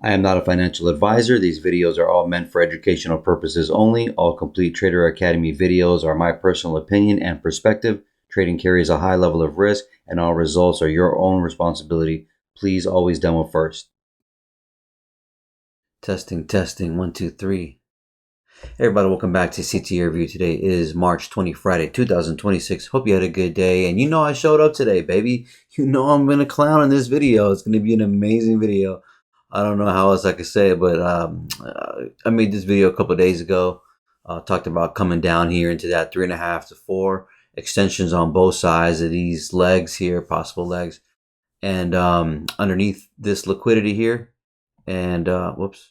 I am not a financial advisor. These videos are all meant for educational purposes only. All Complete Trader Academy videos are my personal opinion and perspective. Trading carries a high level of risk, and all results are your own responsibility. Please always demo first. Testing, testing, 1, 2, 3. Hey everybody, welcome back to CTA Review. Today is March 20, Friday, 2026. Hope you had a good day. And you know I showed up today, baby. You know I'm going to clown in this video. It's going to be an amazing video. I don't know how else I could say it, but I made this video a couple of days ago. Talked about coming down here into that 3.5 to 4 extensions on both sides of these legs here, possible legs. And underneath this liquidity here. And whoops.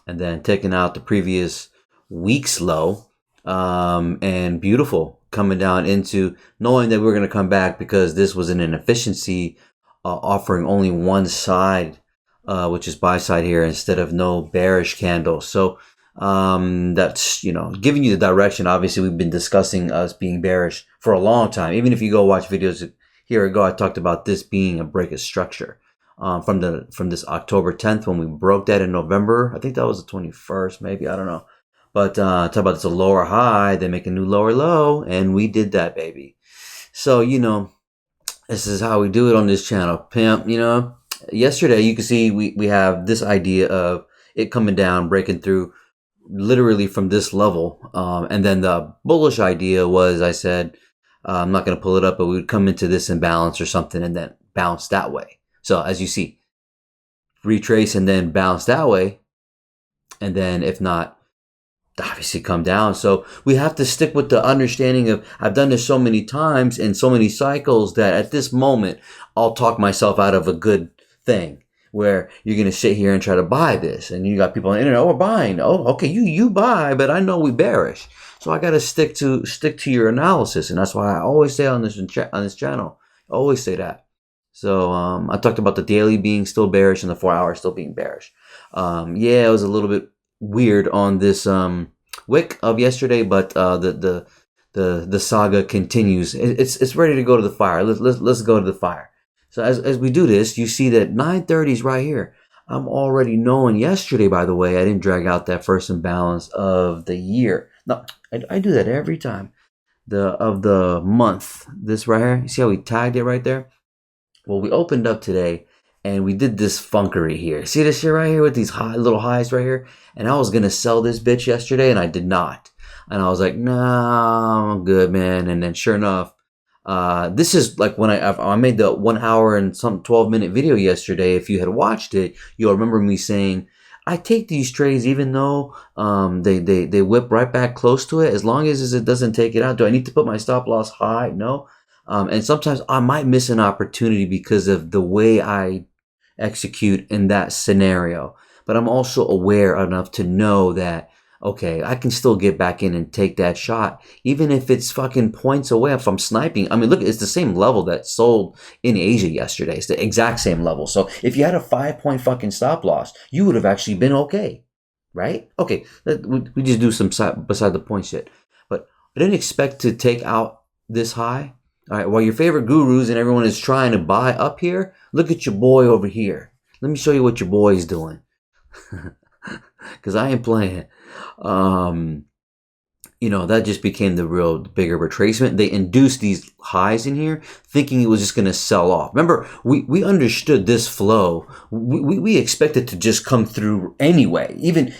And then taking out the previous week's low, and beautiful coming down into knowing that we're going to come back because this was an inefficiency, offering only one side, which is buy side here instead of no bearish candle. So that's, giving you the direction. Obviously we've been discussing us being bearish for a long time. Even if you go watch videos here ago, I talked about this being a break of structure. From this October 10th when we broke that in November. I think that was the 21st, maybe, I don't know. But talk about it's a lower high, they make a new lower low, and we did that, baby. So, this is how we do it on this channel, pimp. Yesterday you can see we have this idea of it coming down, breaking through literally from this level. And then the bullish idea was, I said, I'm not going to pull it up, but we would come into this imbalance or something and then bounce that way. So as you see, retrace and then bounce that way. And then if not, obviously come down. So we have to stick with the understanding of, I've done this so many times in so many cycles that at this moment, I'll talk myself out of a good thing where you're going to sit here and try to buy this. And you got people on the internet, oh, we're buying. Oh, okay, you buy, but I know we bearish. So I got to stick to your analysis. And that's why I always say on this channel, I always say that. So I talked about the daily being still bearish and the 4 hour still being bearish. Yeah, it was a little bit weird on this wick of yesterday, but the saga continues. It's ready to go to the fire. Let's go to the fire. So as we do this, you see that 9:30 is right here. I'm already knowing yesterday, by the way, I didn't drag out that first imbalance of the year. No, I do that every time. Of the month. This right here. You see how we tagged it right there? Well, we opened up today and we did this funkery here. See this shit right here with these little highs right here? And I was going to sell this bitch yesterday and I did not. And I was like, nah, I'm good, man. And then sure enough, this is like when I made the 1 hour and some 12-minute video yesterday. If you had watched it, you'll remember me saying, I take these trades even though they whip right back close to it. As long as it doesn't take it out. Do I need to put my stop loss high? No. And sometimes I might miss an opportunity because of the way I execute in that scenario. But I'm also aware enough to know that, okay, I can still get back in and take that shot, even if it's fucking points away if I'm sniping. I mean, look, it's the same level that sold in Asia yesterday. It's the exact same level. So if you had a 5-point fucking stop loss, you would have actually been okay, right? Okay, we just do some beside the point shit. But I didn't expect to take out this high. All right, while your favorite gurus and everyone is trying to buy up here, look at your boy over here. Let me show you what your boy is doing. Because I ain't playing. That just became the real bigger retracement. They induced these highs in here thinking it was just going to sell off. Remember, we understood this flow. We expected to just come through anyway. Even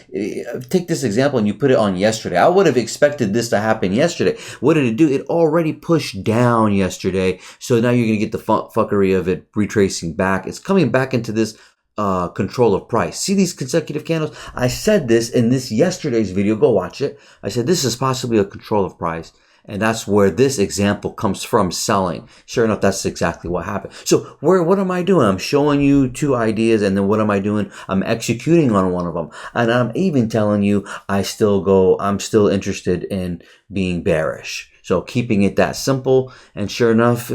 take this example and you put it on yesterday. I would have expected this to happen yesterday. What did it do? It already pushed down yesterday. So now you're going to get the fuckery of it retracing back. It's coming back into this control of price. See these consecutive candles? I said this in this yesterday's video. Go watch it. I said this is possibly a control of price. And that's where this example comes from, selling. Sure enough, that's exactly what happened. So what am I doing? I'm showing you two ideas, and then what am I doing? I'm executing on one of them. And I'm even telling you I'm still interested in being bearish. So keeping it that simple, and sure enough,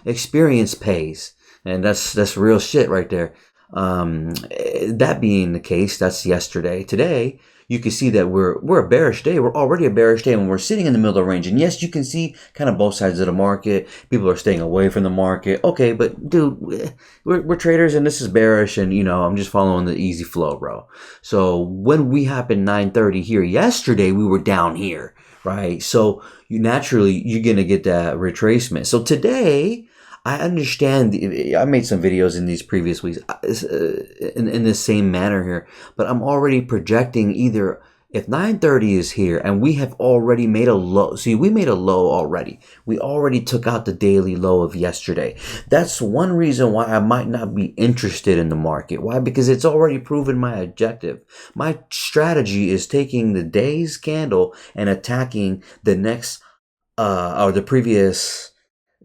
experience pays. And that's real shit right there. That being the case, that's yesterday. Today, you can see that we're a bearish day. We're already a bearish day when we're sitting in the middle of the range. And yes, you can see kind of both sides of the market. People are staying away from the market. Okay, but dude, we're traders and this is bearish, and I'm just following the easy flow, bro. So when we happened 9:30 here yesterday, we were down here, right? So you're gonna get that retracement. So today, I understand. I made some videos in these previous weeks in the same manner here, but I'm already projecting either if 9:30 is here and we have already made a low. See, we made a low already. We already took out the daily low of yesterday. That's one reason why I might not be interested in the market. Why? Because it's already proven my objective. My strategy is taking the day's candle and attacking the next or the previous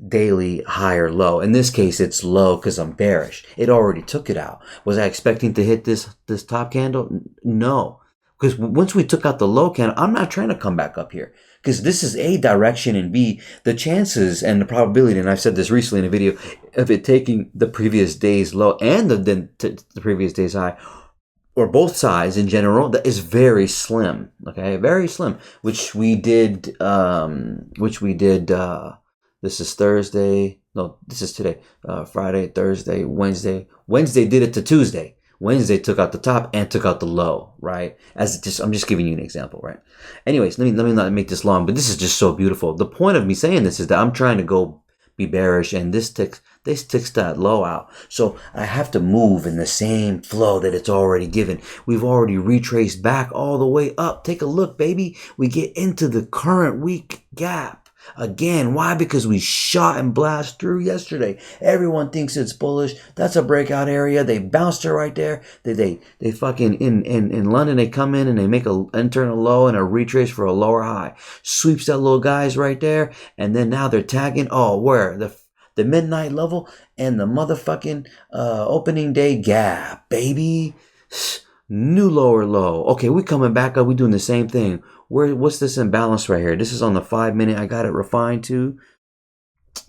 daily high or low. In this case, it's low because I'm bearish. It already took it out. Was I expecting to hit this top candle? No. Because once we took out the low candle, I'm not trying to come back up here. Because this is A, direction, and B, the chances and the probability, and I've said this recently in a video, of it taking the previous day's low and the previous day's high, or both sides in general, that is very slim. Okay, very slim. Which we did. This is Thursday. No, this is today. Friday, Thursday, Wednesday. Wednesday did it to Tuesday. Wednesday took out the top and took out the low, right? I'm just giving you an example, right? Anyways, let me not make this long, but this is just so beautiful. The point of me saying this is that I'm trying to go be bearish, and this ticks that low out. So I have to move in the same flow that it's already given. We've already retraced back all the way up. Take a look, baby. We get into the current week gap. Again, why? Because we shot and blast through yesterday. Everyone thinks it's bullish. That's a breakout area. They bounced it right there. They fucking in London, they come in and they make a internal low and a retrace for a lower high. Sweeps that little guys right there, and then now they're tagging. Oh, where the midnight level and the motherfucking opening day gap, baby. New lower low. Okay, we coming back up. We doing the same thing. What's this imbalance right here? This is on the 5 minute. I got it refined to.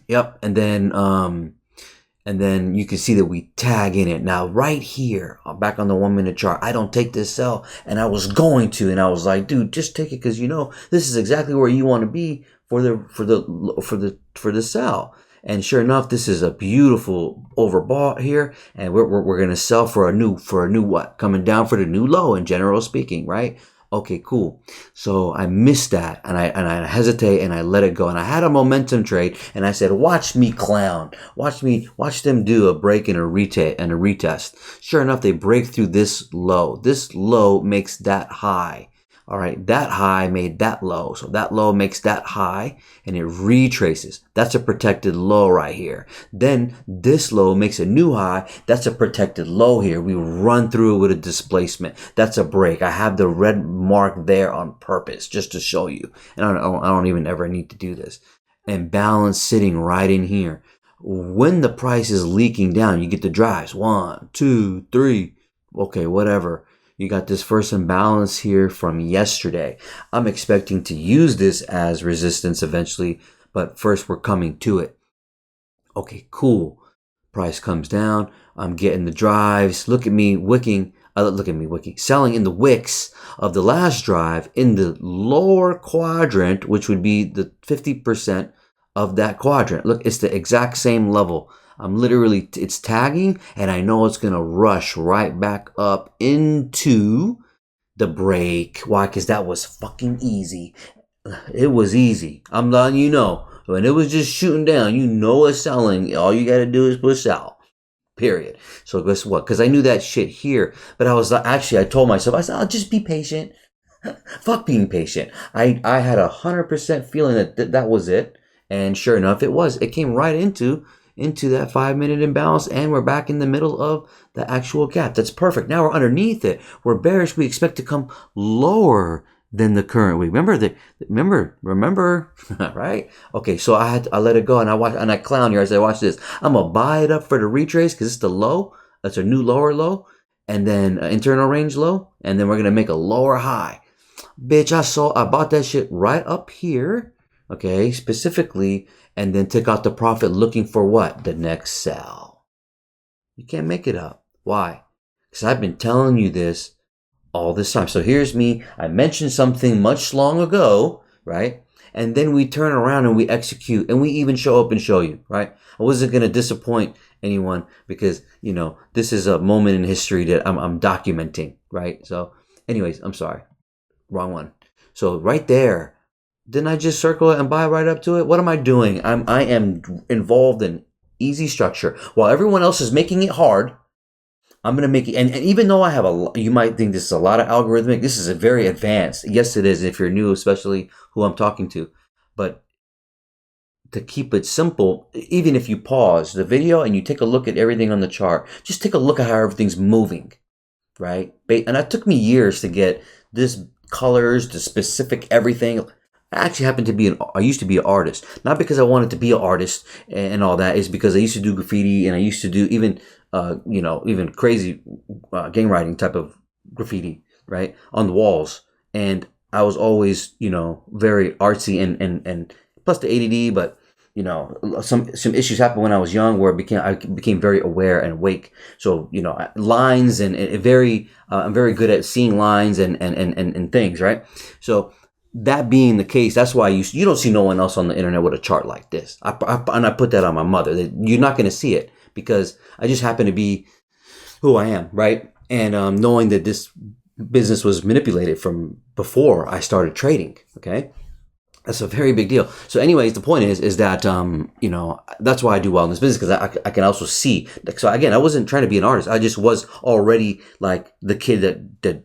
Yep, and then you can see that we tag in it. Now right here, back on the 1 minute chart, I don't take this sell, and I was going to, and I was like, dude, just take it because this is exactly where you want to be for the sell. And sure enough, this is a beautiful overbought here, and we're gonna sell for a new what? Coming down for the new low in general speaking, right? Okay, cool. So I missed that, and I hesitate, and I let it go. And I had a momentum trade, and I said, "Watch me clown. Watch them do a break and a retest." Sure enough, they break through this low. This low makes that high. All right, that high made that low. So that low makes that high, and it retraces. That's a protected low right here. Then this low makes a new high. That's a protected low here. We run through it with a displacement. That's a break. I have the red mark there on purpose just to show you. And I don't even ever need to do this. And balance sitting right in here. When the price is leaking down, you get the drives. 1, 2, 3. Okay, whatever. You got this first imbalance here from yesterday. I'm expecting to use this as resistance eventually, but first we're coming to it. Okay, cool. Price comes down. I'm getting the drives. Look at me wicking. Selling in the wicks of the last drive in the lower quadrant, which would be the 50% of that quadrant. Look, it's the exact same level. It's tagging, and I know it's going to rush right back up into the break. Why? Because that was fucking easy. It was easy. I'm letting you know. When it was just shooting down, it's selling. All you got to do is push sell. Period. So guess what? Because I knew that shit here. But I told myself, I said, I'll just be patient. Fuck being patient. I had 100% feeling that was it. And sure enough, it was. It came right into that 5 minute imbalance, and we're back in the middle of the actual gap. That's perfect. Now we're underneath it. We're bearish. We expect to come lower than the current week. Remember, right? Okay, so I let it go, and I clown here. I said, watch this. I'm gonna buy it up for the retrace because it's the low. That's a new lower low, and then internal range low, and then we're gonna make a lower high. Bitch, I bought that shit right up here. Okay, specifically, and then took out the profit looking for what? The next sell. You can't make it up. Why? Because I've been telling you this all this time. So here's me. I mentioned something much long ago, right? And then we turn around and we execute, and we even show up and show you, right? I wasn't going to disappoint anyone because, this is a moment in history that I'm documenting, right? So anyways, I'm sorry. Wrong one. So right there, didn't I just circle it and buy right up to it? What am I doing? I am involved in easy structure. While everyone else is making it hard, I'm going to make it. And even though I have you might think this is a lot of algorithmic, this is a very advanced. Yes, it is if you're new, especially who I'm talking to. But to keep it simple, even if you pause the video and you take a look at everything on the chart, just take a look at how everything's moving, right? And it took me years to get this colors, the specific everything. I actually happened to be I used to be an artist, not because I wanted to be an artist and all that. Is because I used to do graffiti and I used to do even, even crazy gang writing type of graffiti, right, on the walls. And I was always, very artsy and plus the ADD, but some issues happened when I was young where I became very aware and awake. So lines and I'm very good at seeing lines and things, right? So that being the case, that's why you don't see no one else on the internet with a chart like this. And I put that on my mother. You're not going to see it because I just happen to be who I am, right? And knowing that this business was manipulated from before I started trading, okay? That's a very big deal. So anyways, the point is that, that's why I do well in this business because I can also see. So again, I wasn't trying to be an artist. I just was already like the kid that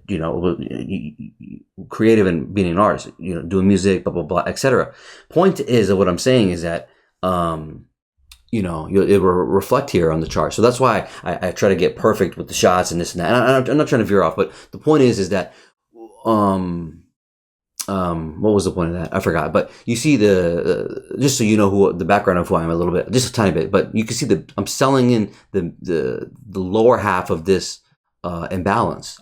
creative and being an artist, doing music, blah, blah, blah, etc. Point is that what I'm saying is that, it will reflect here on the chart. So that's why I try to get perfect with the shots and this and that. And I'm not trying to veer off, but the point is that, what was the point of that? I forgot. But you see just so you know who the background of who I am a little bit, just a tiny bit. But you can see I'm selling in the lower half of this imbalance.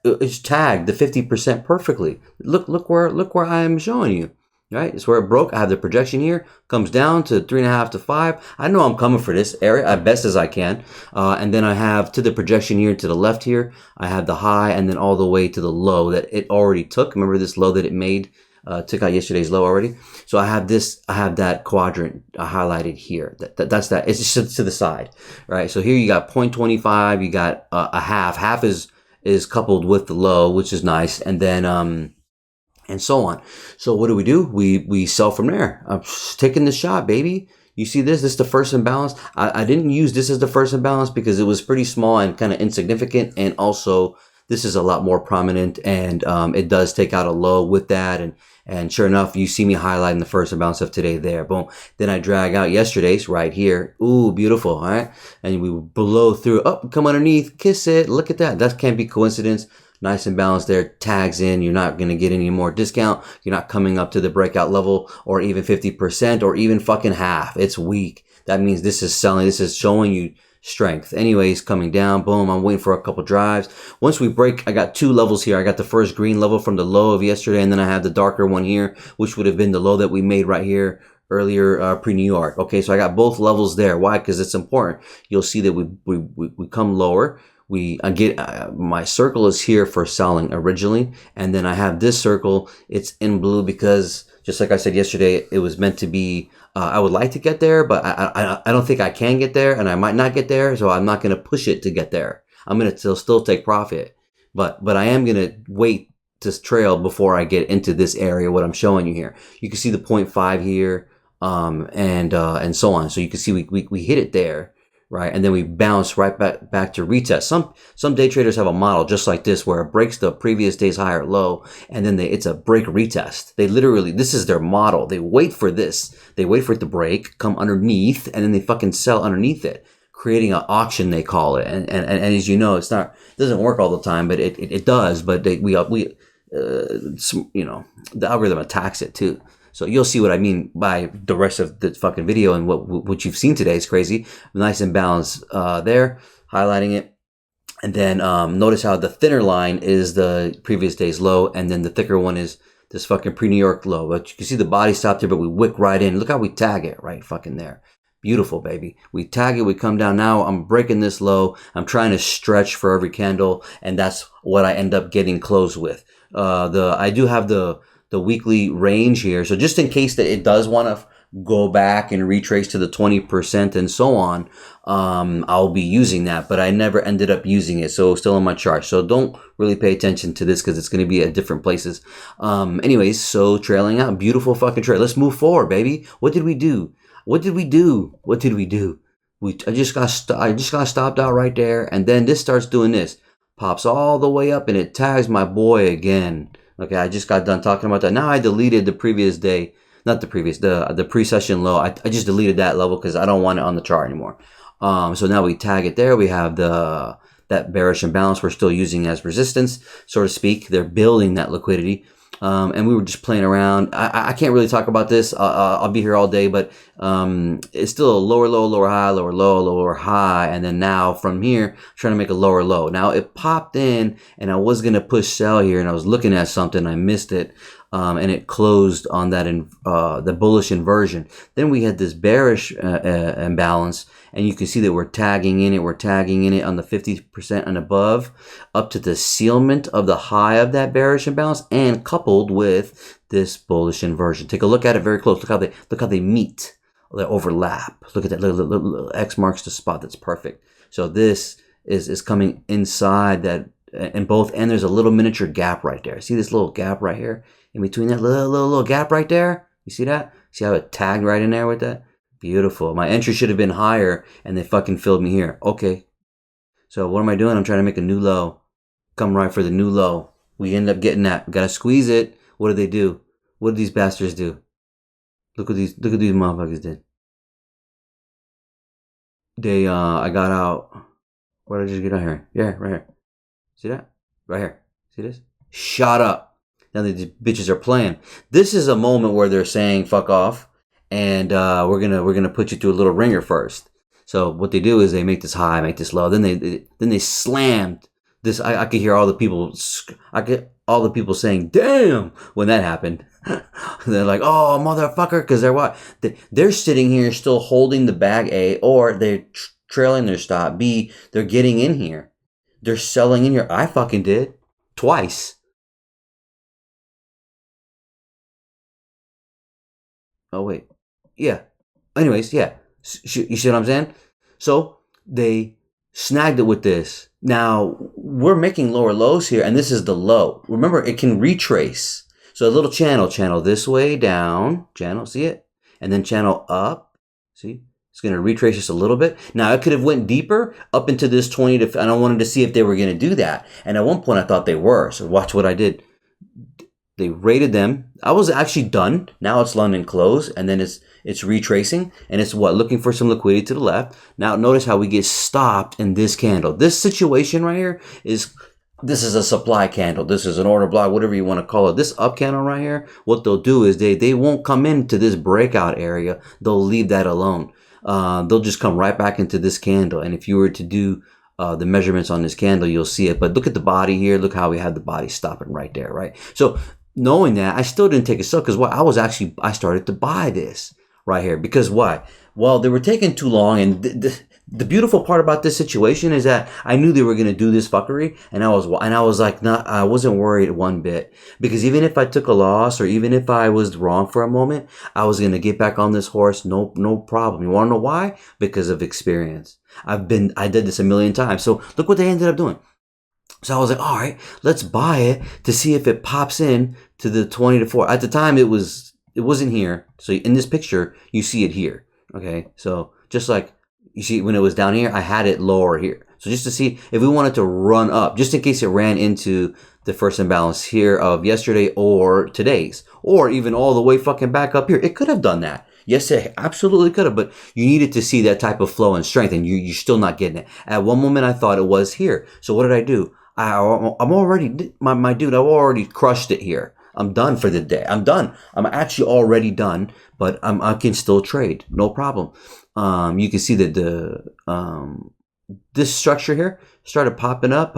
It's tagged the 50% perfectly. Look where I am showing you. Right, it's where it broke. I have the projection here, comes down to 3.5 to 5. I know I'm coming for this area as best as I can. And then I have to the projection here to the left here, I have the high and then all the way to the low that it already took. Remember this low that it made, took out yesterday's low already. So I have that quadrant highlighted here. That's that. It's just to the side, right? So here you got 0.25, you got a half. Half is coupled with the low, which is nice. And then, and so on. So what do? We sell from there. I'm taking the shot, baby. You see this? This is the first imbalance. I didn't use this as the first imbalance because it was pretty small and kind of insignificant. And also, this is a lot more prominent and it does take out a low with that. And sure enough, you see me highlighting the first imbalance of today there. Boom. Then I drag out yesterday's right here. Ooh, beautiful. All right. And we blow through. Oh, come underneath. Kiss it. Look at that. That can't be coincidence. Nice and balanced there, tags in. You're not going to get any more discount. You're not coming up to the breakout level or even 50% or even fucking half. It's weak. That means this is selling. This is showing you strength. Anyways, coming down. Boom. I'm waiting for a couple drives. Once we break, I got two levels here. I got the first green level from the low of yesterday, and then I have the darker one here, which would have been the low that we made right here earlier, pre-New York. Okay, so I got both levels there. Why? Because it's important. You'll see that we come lower. I get my circle is here for selling originally, and then I have this circle. It's in blue because, just like I said yesterday, it was meant to be. I would like to get there, but I don't think I can get there, and I might not get there. So I'm not going to push it to get there. I'm going to still take profit, but I am going to wait to trail before I get into this area. What I'm showing you here, you can see the 0.5 here, and so on. So you can see we hit it there. Right, and then we bounce right back to retest. Some day traders have a model just like this where it breaks the previous day's high or low, and then it's a break retest. They literally, this is their model. They wait for this. They wait for it to break, come underneath, and then they fucking sell underneath it, creating an auction, they call it. And as you know, it doesn't work all the time, but it does. But the algorithm attacks it too. So you'll see what I mean by the rest of the fucking video, and what you've seen today is crazy. Nice and balanced there, highlighting it. And then notice how the thinner line is the previous day's low, and then the thicker one is this fucking pre-New York low. But you can see the body stopped there, but we wick right in. Look how we tag it right fucking there. Beautiful, baby. We tag it, we come down. Now I'm breaking this low. I'm trying to stretch for every candle, and that's what I end up getting close with. I do have the weekly range here, so just in case that it does want to go back and retrace to the 20% and so on, I'll be using that, but I never ended up using it, so it's still on my chart. So don't really pay attention to this because it's going to be at different places. Anyways, so trailing out, beautiful fucking trail. Let's move forward, baby. What did we do? What did we do? What did we do? I just got stopped out right there, and then this starts doing this, pops all the way up, and it tags my boy again. Okay, I just got done talking about that. Now I deleted the previous day. Not the previous, the pre-session low. I just deleted that level because I don't want it on the chart anymore. So now we tag it there. We have that bearish imbalance we're still using as resistance, so to speak. They're building that liquidity. And we were just playing around. I can't really talk about this. I'll be here all day, but it's still a lower low, lower high, lower low, lower high. And then now from here, trying to make a lower low. Now it popped in and I was going to push sell here and I was looking at something. I missed it. And it closed on that the bullish inversion. Then we had this bearish imbalance, and you can see that we're tagging in it. We're tagging in it on the 50% and above, up to the sealment of the high of that bearish imbalance, and coupled with this bullish inversion. Take a look at it very close. Look how they meet, they overlap. Look at that. Little X marks the spot. That's perfect. So this is coming inside that. In both, and there's a little miniature gap right there. See this little gap right here? In between that little gap right there? You see that? See how it tagged right in there with that? Beautiful. My entry should have been higher, and they fucking filled me here. Okay. So what am I doing? I'm trying to make a new low. Come right for the new low. We end up getting that. Gotta squeeze it. What do they do? What did these bastards do? Look what these motherfuckers did. They I got out. Where did I just get out here? Yeah, right here. See that? Right here. See this? Shot up. Now these bitches are playing. This is a moment where they're saying fuck off, and we're gonna put you through a little ringer first. So what they do is they make this high, make this low. Then they slammed this. I could hear all the people. I get all the people saying "damn" when that happened. They're like, "Oh motherfucker," because they're what? They're sitting here still holding the bag A, or they're trailing their stop B. They're getting in here. They're selling in here. I fucking did. Twice. Oh, wait. Yeah. Anyways, yeah. You see what I'm saying? So they snagged it with this. Now, we're making lower lows here, and this is the low. Remember, it can retrace. So a little channel this way, down. Channel, see it? And then channel up. See? It's going to retrace just a little bit. Now, it could have went deeper up into this 20 to, and I wanted to see if they were going to do that. And at one point, I thought they were. So watch what I did. They rated them. I was actually done. Now it's London close, and then it's retracing, and it's what? Looking for some liquidity to the left. Now, notice how we get stopped in this candle. This situation right here this is a supply candle. This is an order block, whatever you want to call it. This up candle right here, what they'll do is they won't come into this breakout area. They'll leave that alone. They'll just come right back into this candle. And if you were to do the measurements on this candle, you'll see it. But look at the body here. Look how we have the body stopping right there, right? So knowing that, I still didn't take a sell because what? I started to buy this right here. Because why? Well, they were taking too long, and the beautiful part about this situation is that I knew they were going to do this fuckery, and I was like, I wasn't worried one bit, because even if I took a loss or even if I was wrong for a moment, I was going to get back on this horse, no problem. You want to know why? Because of experience. I did this a million times. So look what they ended up doing. So I was like, all right, let's buy it to see if it pops in to the 20 to 4. At the time, it wasn't here. So in this picture, you see it here. Okay, so just like you see when it was down here, I had it lower here. So just to see if we wanted to run up, just in case it ran into the first imbalance here of yesterday or today's, or even all the way fucking back up here, it could have done that. Yes, it absolutely could have, but you needed to see that type of flow and strength, and you're still not getting it. At one moment, I thought it was here. So what did I do? I'm already, my dude, I've already crushed it here. I'm done for the day. I'm done. I'm actually already done, but I can still trade. No problem. You can see that this structure here started popping up,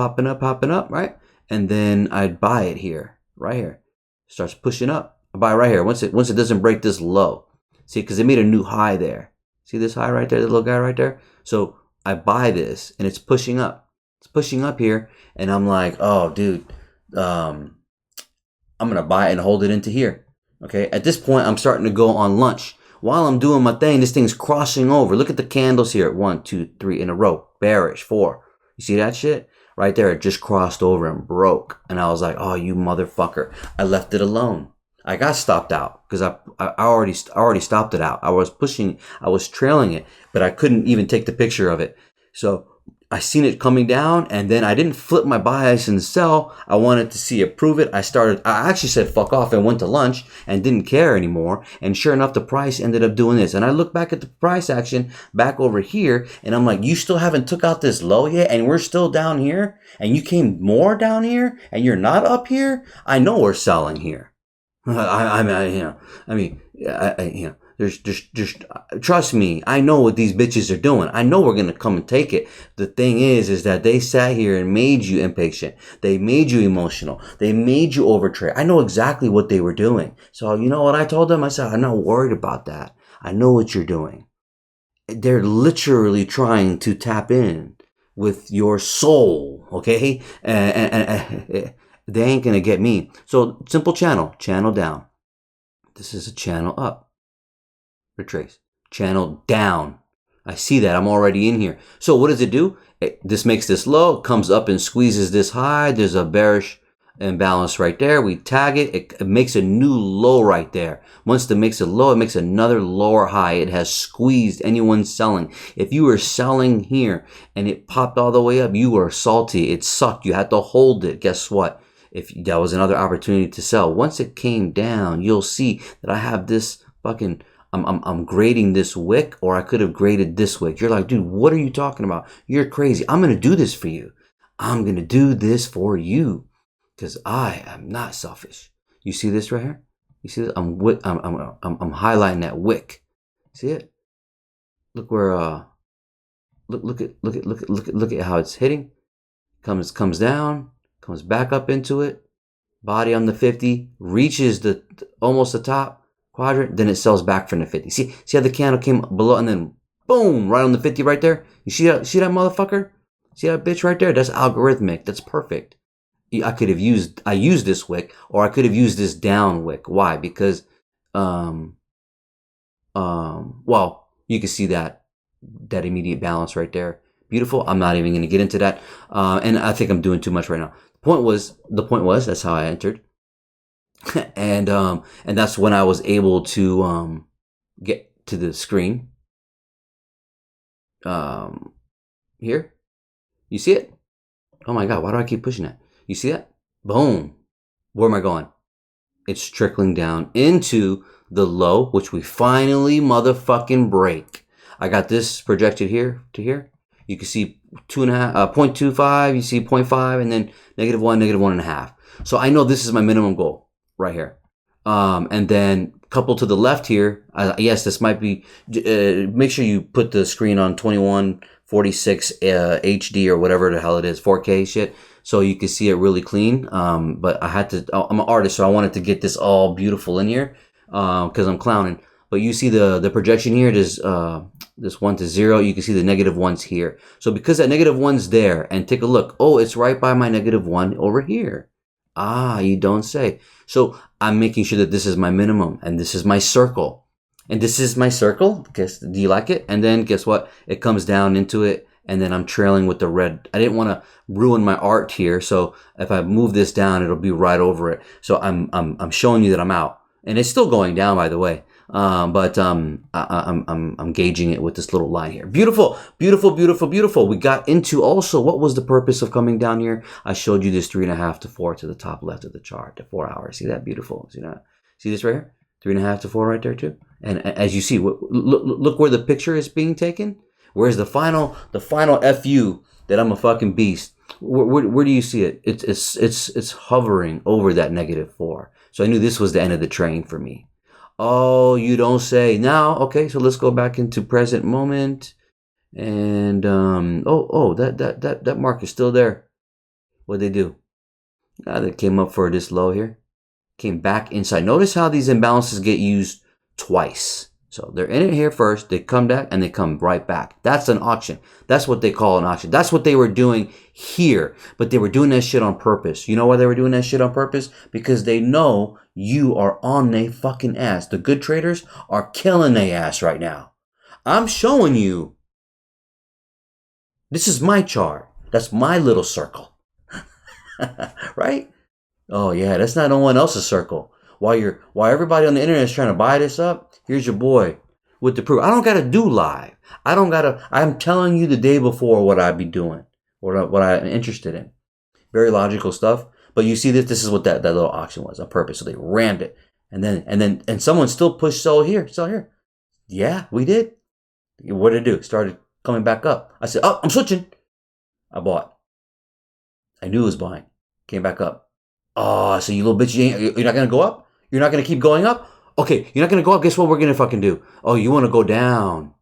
right? And then I'd buy it here, right here. Starts pushing up. I buy right here. Once it doesn't break this low. See, because it made a new high there. See this high right there, the little guy right there? So I buy this and it's pushing up. It's pushing up here. And I'm like, oh, dude, I'm going to buy it and hold it into here. Okay. At this point, I'm starting to go on lunch. While I'm doing my thing, this thing's crossing over. Look at the candles here. 1, 2, 3 in a row. Bearish. 4. You see that shit? Right there, it just crossed over and broke. And I was like, oh, you motherfucker. I left it alone. I got stopped out because I already stopped it out. I was trailing it, but I couldn't even take the picture of it. So I seen it coming down, and then I didn't flip my bias and sell. I wanted to see it prove it. I actually said fuck off and went to lunch and didn't care anymore. And sure enough, the price ended up doing this. And I look back at the price action back over here, and I'm like, you still haven't took out this low yet, and we're still down here, and you came more down here, and you're not up here. I know we're selling here. There's trust me, I know what these bitches are doing. I know we're going to come and take it. The thing is that they sat here and made you impatient. They made you emotional. They made you overtrade. I know exactly what they were doing. So you know what I told them? I said, I'm not worried about that. I know what you're doing. They're literally trying to tap in with your soul. Okay. And they ain't going to get me. So simple channel down. This is a channel up. Retrace. Channel down. I see that. I'm already in here. So what does it do? This makes this low. It comes up and squeezes this high. There's a bearish imbalance right there. We tag it. It makes a new low right there. Once it makes a low, it makes another lower high. It has squeezed anyone selling. If you were selling here and it popped all the way up, you were salty. It sucked. You had to hold it. Guess what? If that was another opportunity to sell. Once it came down, you'll see that I have this fucking, I'm grading this wick, or I could have graded this wick. You're like, dude, what are you talking about? You're crazy. I'm going to do this for you. I'm going to do this for you because I am not selfish. You see this right here? You see this? I'm highlighting that wick. See it? Look where, look at how it's hitting. Comes down. Comes back up into it, body on the 50, reaches almost the top quadrant, then it sells back from the 50. See how the candle came below and then boom, right on the 50 right there? You see that motherfucker? See that bitch right there? That's algorithmic. That's perfect. I used this wick, or I could have used this down wick. Why? Because, well, you can see that immediate balance right there. Beautiful. I'm not even going to get into that. And I think I'm doing too much right now. The point was that's how I entered. and that's when I was able to get to the screen. Here. You see it? Oh my God, why do I keep pushing that? You see that? Boom. Where am I going? It's trickling down into the low, which we finally motherfucking break. I got this projected here to here. You can see 0.25, you see 0.5, and then -1, -1.5. So I know this is my minimum goal right here. And then coupled to the left here, yes, this might be, make sure you put the screen on 2146 HD or whatever the hell it is, 4K shit, so you can see it really clean. But I'm an artist, so I wanted to get this all beautiful in here because I'm clowning. But you see the projection here, this 1 to 0, you can see the -1's here. So because that -1's there, and take a look, oh, it's right by my -1 over here. Ah, you don't say. So I'm making sure that this is my minimum, and this is my circle. And this is my circle. Guess, do you like it? And then guess what? It comes down into it, and then I'm trailing with the red. I didn't want to ruin my art here, so if I move this down, it'll be right over it. So I'm showing you that I'm out. And it's still going down, by the way. But I'm gauging it with this little line here. Beautiful, beautiful, beautiful, beautiful. We got into also what was the purpose of coming down here. I showed you this 3.5 to 4 to the top left of the chart, the 4 hours. See that? Beautiful. See that? See this right here? 3.5 to 4 right there too. And as you see, look where the picture is being taken. Where's the final FU that I'm a fucking beast? Where do you see it? It's hovering over that -4. So I knew this was the end of the train for me. Oh, you don't say. Now, okay, so let's go back into present moment. And that mark is still there. What'd they do? They came up for this low here. Came back inside. Notice how these imbalances get used twice. So they're in it here first, they come back, and they come right back. That's an auction. That's what they call an auction. That's what they were doing here. But they were doing that shit on purpose. You know why they were doing that shit on purpose? Because they know you are on their fucking ass. The good traders are killing their ass right now. I'm showing you. This is my chart. That's my little circle. Right? Oh yeah, that's not no one else's circle. While everybody on the internet is trying to buy this up, here's your boy with the proof. I don't gotta do live. I'm telling you the day before what I'd be doing, what I'm interested in. Very logical stuff. But you see this is what that little auction was on purpose. So they rammed it. And someone still pushed sell here. Yeah, we did. What did it do? Started coming back up. I said, oh, I'm switching. I bought. I knew it was buying. Came back up. Oh, so you little bitch, you're not going to go up? You're not going to keep going up? Okay, you're not going to go up. Guess what we're going to fucking do? Oh, you want to go down.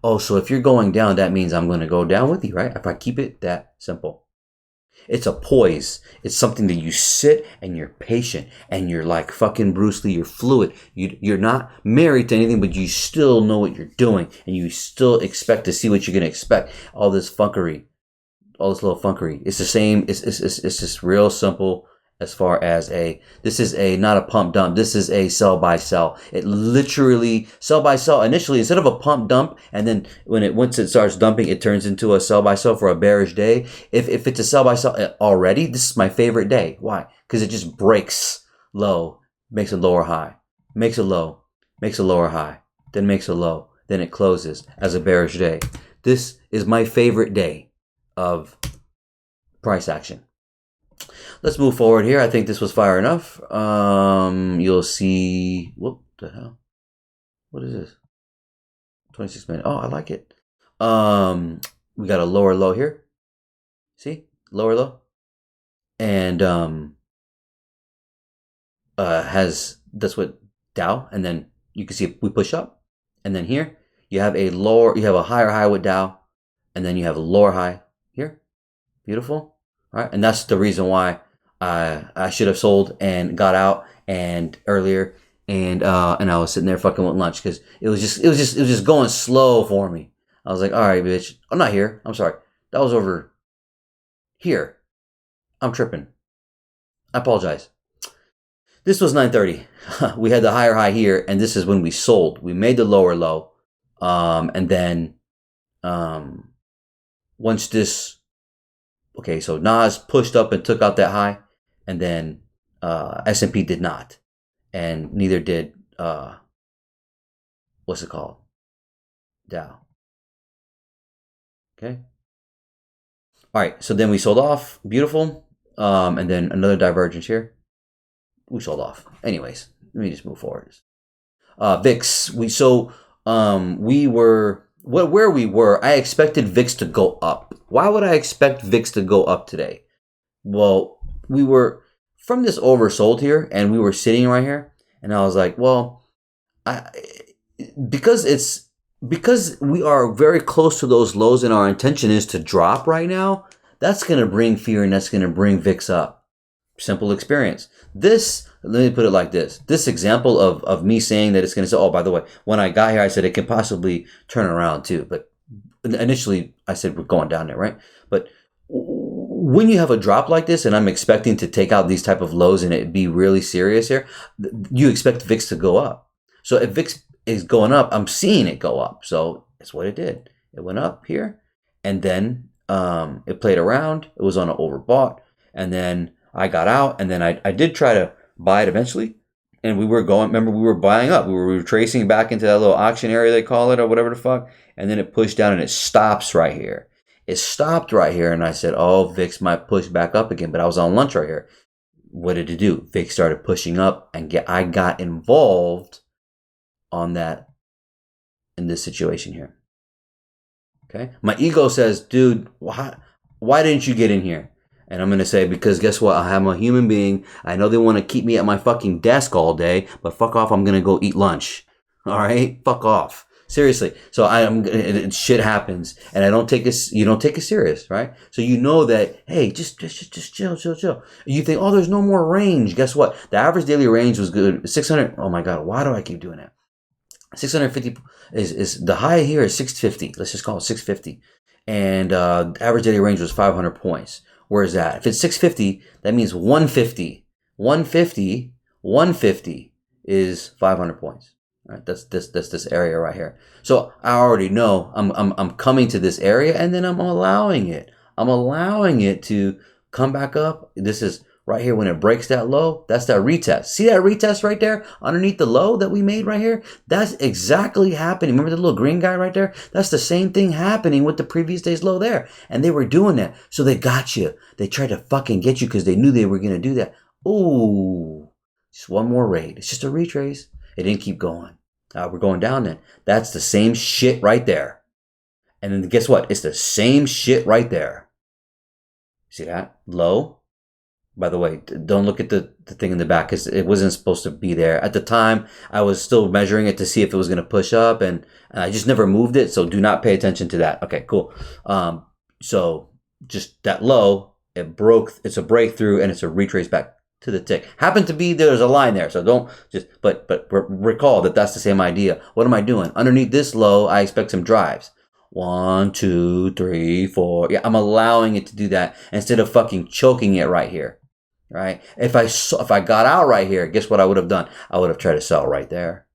Oh, so if you're going down, that means I'm going to go down with you, right? If I keep it that simple. It's a poise. It's something that you sit and you're patient and you're like fucking Bruce Lee. You're fluid. You're not married to anything, but you still know what you're doing and you still expect to see what you're going to expect. All this funkery, all this little funkery. It's the same. It's just real simple as far as this is not a pump dump. This is a sell by sell. It literally sell by sell initially instead of a pump dump. And then once it starts dumping, it turns into a sell by sell for a bearish day. If it's a sell by sell already, this is my favorite day. Why? Because it just breaks low, makes a lower high, makes a low, makes a lower high, then makes a low, then it closes as a bearish day. This is my favorite day of price action. Let's move forward here. I think this was fire enough. You'll see. What the hell? What is this? 26 minutes. Oh, I like it. We got a lower low here. See? Lower low. And that's what Dow. And then you can see we push up. And then here you have a higher high with Dow. And then you have a lower high here. Beautiful. Right? And that's the reason why I should have sold and got out and earlier and I was sitting there fucking with lunch because it was just going slow for me. I was like, all right, bitch, I'm not here. I'm sorry. That was over here. I'm tripping. I apologize. This was 9:30. We had the higher high here, and this is when we sold. We made the lower low, and then once this. Okay, so Nas pushed up and took out that high, and then S&P did not, and neither did what's it called? Dow. Okay. All right, so then we sold off. Beautiful. And then another divergence here. We sold off. Anyways, let me just move forward. VIX. We were. Where we were, I expected VIX to go up. Why would I expect VIX to go up today? Well, we were from this oversold here, and we were sitting right here, and I was like, well, because we are very close to those lows, and our intention is to drop right now. That's going to bring fear, and that's going to bring VIX up. Simple experience. Let me put it like this. This example of me saying that it's going to say, oh, by the way, when I got here, I said it can possibly turn around too. But initially, I said we're going down there, right? But when you have a drop like this, and I'm expecting to take out these type of lows and it be really serious here, you expect VIX to go up. So if VIX is going up, I'm seeing it go up. So that's what it did. It went up here, and then it played around. It was on an overbought, and then I got out, and then I did try to buy it eventually, and we were buying up. We were tracing back into that little auction area they call it, or whatever the fuck, and then it pushed down and it stops right here. It stopped right here, and I said, oh, VIX might push back up again, but I was on lunch right here. What did it do? VIX started pushing up, and I got involved on that in this situation here. Okay, my ego says, dude, why didn't you get in here? And I'm going to say, because guess what? I'm a human being. I know they want to keep me at my fucking desk all day, but fuck off. I'm going to go eat lunch. All right? Fuck off. Seriously. So shit happens, and you don't take it serious, right? So you know that, hey, just chill. You think, oh, there's no more range. Guess what? The average daily range was good. 600. Oh my God. Why do I keep doing that? 650 is the high here is 650. Let's just call it 650. And average daily range was 500 points. Where is that? If it's 650, that means 150. 150, 150 is 500 points. All right, that's this area right here. So I already know I'm coming to this area, and then I'm allowing it. I'm allowing it to come back up. This is right here when it breaks that low. That's that retest. See that retest right there underneath the low that we made right here? That's exactly happening. Remember the little green guy right there? That's the same thing happening with the previous day's low there. And they were doing that. So they got you. They tried to fucking get you because they knew they were going to do that. Ooh, just one more raid. It's just a retrace. It didn't keep going. We're going down then. That's the same shit right there. And then guess what? It's the same shit right there. See that? Low. By the way, don't look at the thing in the back because it wasn't supposed to be there. At the time, I was still measuring it to see if it was going to push up, and I just never moved it, so do not pay attention to that. Okay, cool. So just that low, it broke. It's a breakthrough, and it's a retrace back to the tick. Happened to be there's a line there, so don't just, but recall that that's the same idea. What am I doing? Underneath this low, I expect some drives. 1, 2, 3, 4. Yeah, I'm allowing it to do that instead of fucking choking it right here. Right? If I got out right here, guess what I would have done? I would have tried to sell right there.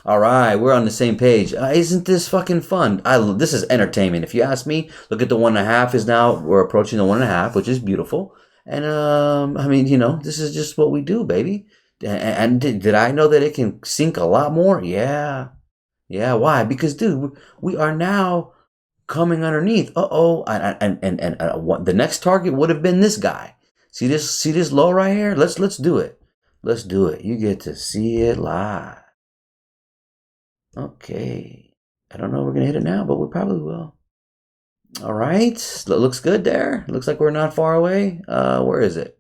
All right, we're on the same page. Isn't this fucking fun? This is entertainment. If you ask me, look at the 1.5 is now, we're approaching the 1.5, which is beautiful. And I mean, this is just what we do, baby. And did I know that it can sink a lot more? Yeah. Yeah, why? Because, dude, we are now coming underneath. And the next target would have been this guy. See this low right here? Let's do it. Let's do it. You get to see it live. Okay. I don't know if we're gonna hit it now, but we probably will. All right. Looks good there. Looks like we're not far away. Where is it?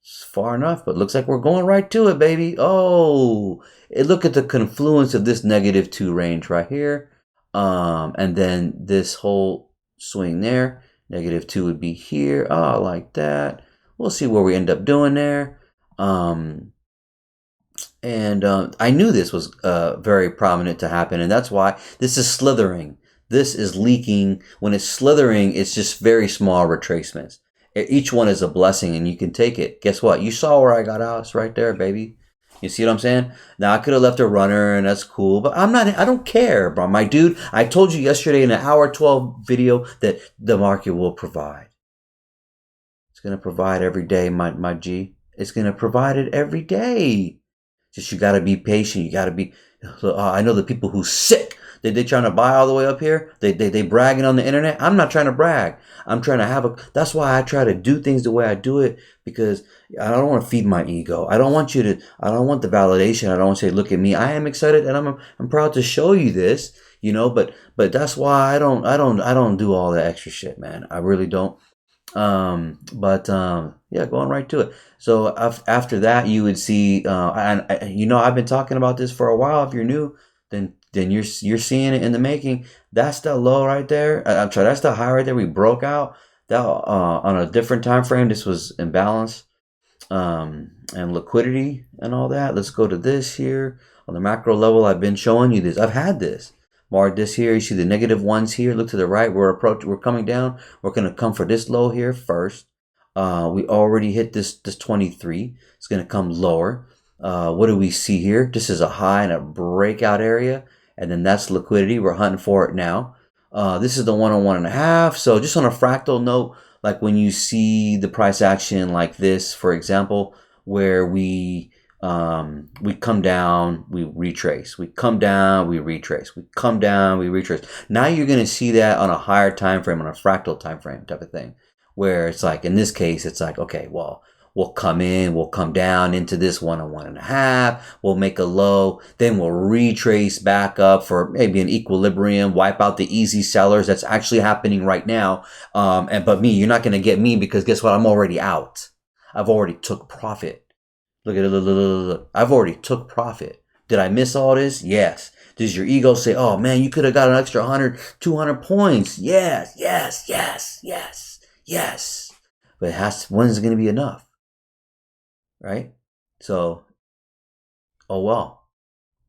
It's far enough, but looks like we're going right to it, baby. Oh, look at the confluence of this -2 range right here. And then this whole swing there. -2 would be here. Oh, like that. We'll see where we end up doing there. I knew this was very prominent to happen, and that's why this is slithering. This is leaking. When it's slithering, it's just very small retracements. Each one is a blessing, and you can take it. Guess what? You saw where I got out. It's right there, baby. You see what I'm saying? Now, I could have left a runner, and that's cool, but I don't care, bro. My dude, I told you yesterday in an hour 12 video that the market will provide. It's going to provide every day, my G. It's going to provide it every day. Just you got to be patient. You got to be. I know the people who sick. They trying to buy all the way up here. They bragging on the internet. I'm not trying to brag. I'm trying to have a. That's why I try to do things the way I do it, because I don't want to feed my ego. I don't want you to. I don't want the validation. I don't want to say, look at me. I am excited and I'm proud to show you this. But that's why I don't do all the extra shit, man. I really don't. Yeah, going right to it. So after that, you would see, I've been talking about this for a while. If you're new, then you're seeing it in the making. That's the low right there. I'm sorry, that's the high right there. We broke out that on a different time frame. This was imbalance, and liquidity and all that. Let's go to this here on the macro level. I've been showing you this. I've had this. Mark this here. You see the -1s here. Look to the right. We're coming down. We're gonna come for this low here first. We already hit this 23. It's gonna come lower. What do we see here? This is a high and a breakout area, and then that's liquidity. We're hunting for it now. This is the 1 on 1.5. So just on a fractal note, like when you see the price action like this, for example, where we come down, we retrace, we come down, we retrace, we come down, we retrace. Now you're going to see that on a higher time frame, on a fractal time frame type of thing, where it's like, in this case, it's like, okay, well, we'll come in, we'll come down into this 1 on 1.5, we'll make a low, then we'll retrace back up for maybe an equilibrium, wipe out the easy sellers. That's actually happening right now. But me, you're not going to get me, because guess what? I'm already out. I've already took profit. Look at it. Look. I've already took profit. Did I miss all this? Yes. Does your ego say, oh man, you could have got an extra 100, 200 points? Yes. But when's it going to be enough? Right? So, oh well.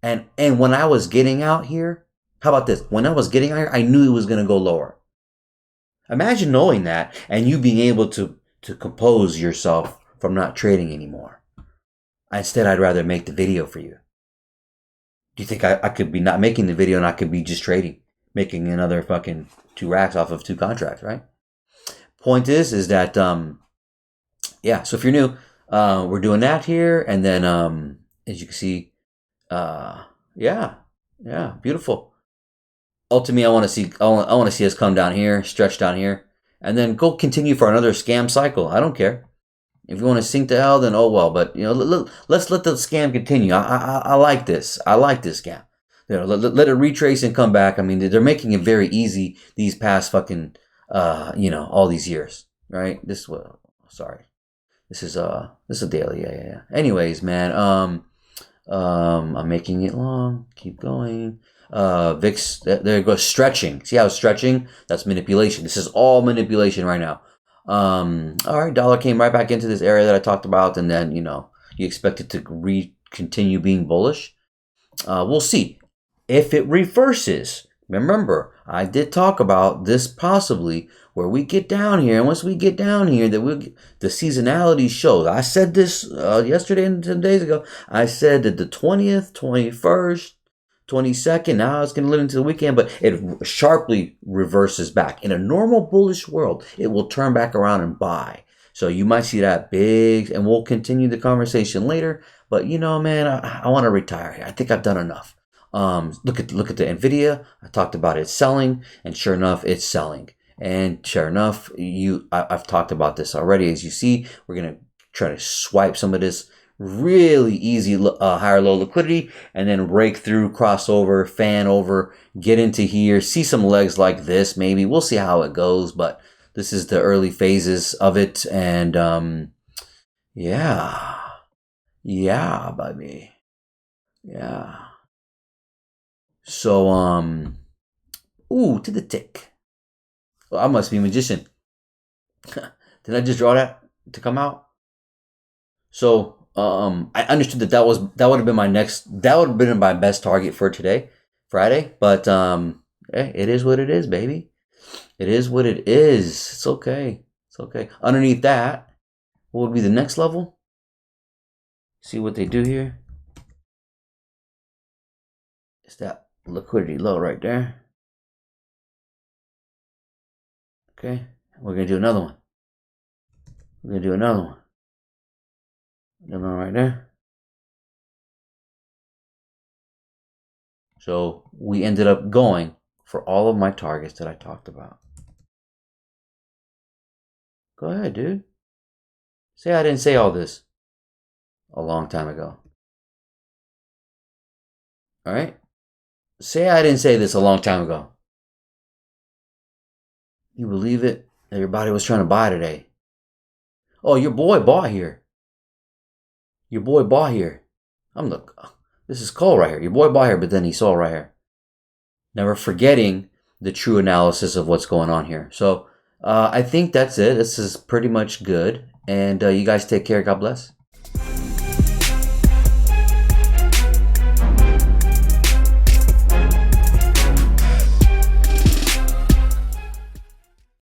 And when I was getting out here, how about this? When I was getting out here, I knew it was going to go lower. Imagine knowing that and you being able to compose yourself from not trading anymore. Instead, I'd rather make the video for you. Do you think I could be not making the video and I could be just trading, making another fucking 2 racks off of 2 contracts, right? Point is that yeah. So if you're new, we're doing that here, and then as you can see, yeah, yeah, beautiful. Ultimately, I want to see us come down here, stretch down here, and then go continue for another scam cycle. I don't care. If you want to sink to hell, then oh well. But let's let the scam continue. I like this. I like this scam. Let it retrace and come back. I mean, they're making it very easy these past fucking all these years, right? Sorry. This is a daily. Yeah. Anyways, man. I'm making it long. Keep going. VIX. There it goes. Stretching. See how it's stretching? That's manipulation. This is all manipulation right now. All right. Dollar came right back into this area that I talked about, and then you expect it to continue being bullish. We'll see if it reverses. Remember, I did talk about this possibly where we get down here, and once we get down here, that the seasonality shows. I said this yesterday and 10 days ago. I said that the 20th, 21st, 22nd, now it's going to live into the weekend, but it sharply reverses back. In a normal bullish world, it will turn back around and buy. So you might see that big, and we'll continue the conversation later. But man, I want to retire here. I think I've done enough. Look at the Nvidia. I talked about it selling, and sure enough, it's selling. And sure enough, I've talked about this already. As you see, we're gonna try to swipe some of this really easy higher low liquidity, and then break through, crossover, fan over, get into here, see some legs like this. Maybe we'll see how it goes, but this is the early phases of it, and yeah, baby, yeah. So, ooh, to the tick. Well, I must be a magician. Did I just draw that to come out? So, I understood that would have been my best target for today, Friday. But it is what it is, baby. It is what it is. It's okay. It's okay. Underneath that, what would be the next level? See what they do here. It's that liquidity low right there. Okay, we're gonna do another one. We're gonna do another one. Another one right there. So we ended up going for all of my targets that I talked about. Go ahead, dude. Say I didn't say all this a long time ago. All right? Say I didn't say this a long time ago. You believe it? Everybody was trying to buy today. Oh, your boy bought here. Your boy bought here. This is Cole right here. Your boy bought here, but then he sold right here. Never forgetting the true analysis of what's going on here. So I think that's it. This is pretty much good. And you guys take care. God bless.